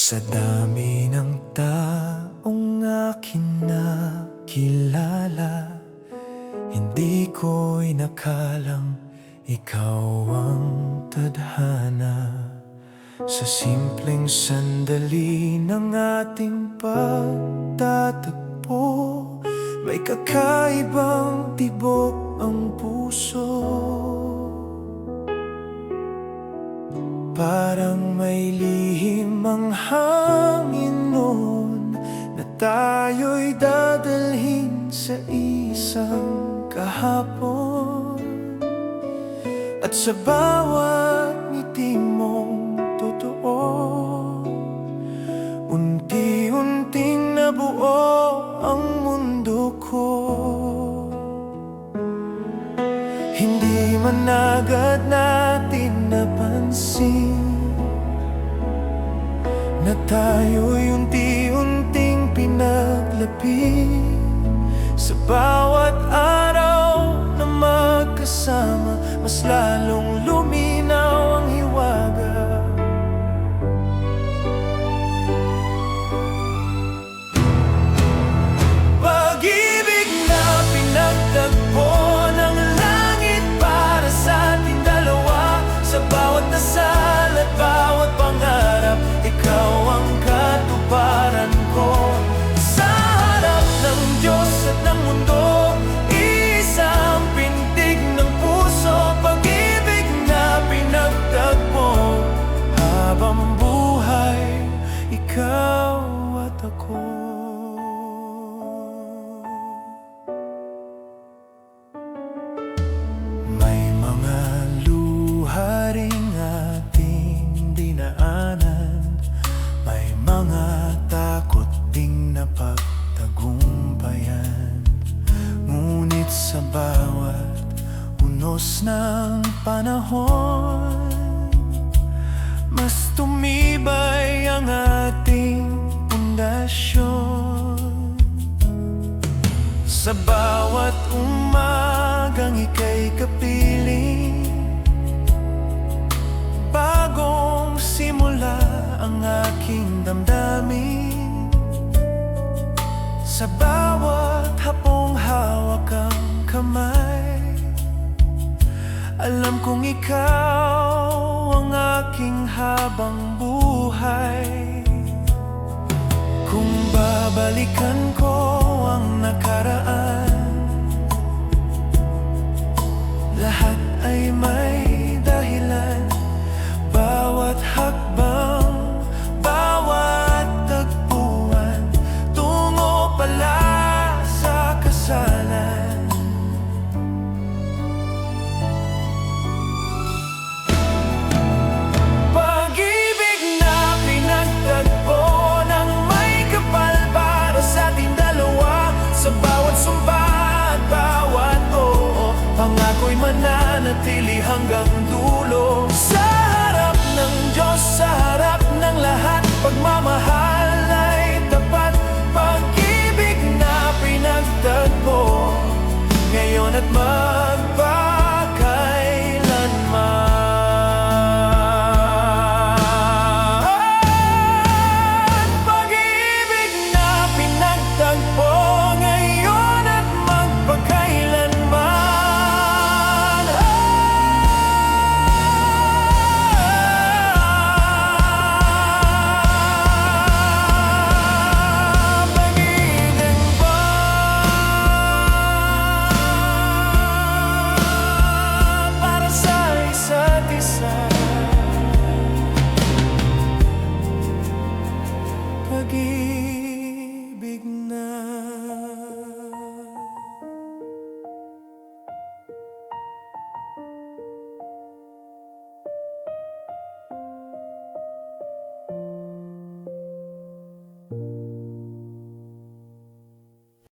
Sa dami ng taong akin nakilala, hindi ko inakalang ikaw ang tadhana. Sa simpleng sandali ng ating pagtatagpo, may kakaibang tibok ang puso. Parang may lihim ang hangin noon na tayo'y dadalhin sa isang kahapon. At sa bawat ngiti mong totoo, unti-unting nabuo ang mundo ko. Hindi man agad natin napansin na tayo'y unti-unting pinaglapit. Sa bawat araw na magkasama, mas lalong luminaw ang hiwaga. Pag-ibig na pinagtagpo ng langit para sa ating dalawa. Sa bawat dasal at bawat pangarap, ikaw ang katuparan ko. Sa harap ng Diyos at ng mundo, isang pintig ng puso. Pag-ibig na pinagtagpo, habang buhay, ikaw at ako. May mga luha ring ating dinaanan, may mga takot ding napagtagumpayan. Ngunit sa bawat unos ng panahon, mas tumibay ang ating pundasyon. Sa bawat umagang ika'y kapiling, bagong simula ang aking damdamin. Sa bawat hapong hawak ang kamay, alam kong ikaw ang aking habang buhay. Kung babalikan ko ang nakaraan, lahat ay may dahilan. Bawat hakbang, bawat tagpuan, tungo pala sa kasalan. Pag-ibig na pinagtagpo ng may kapal para sa ating dalawa. Sa bawat sumpa at bawat oo, pangako'y mananatili hanggang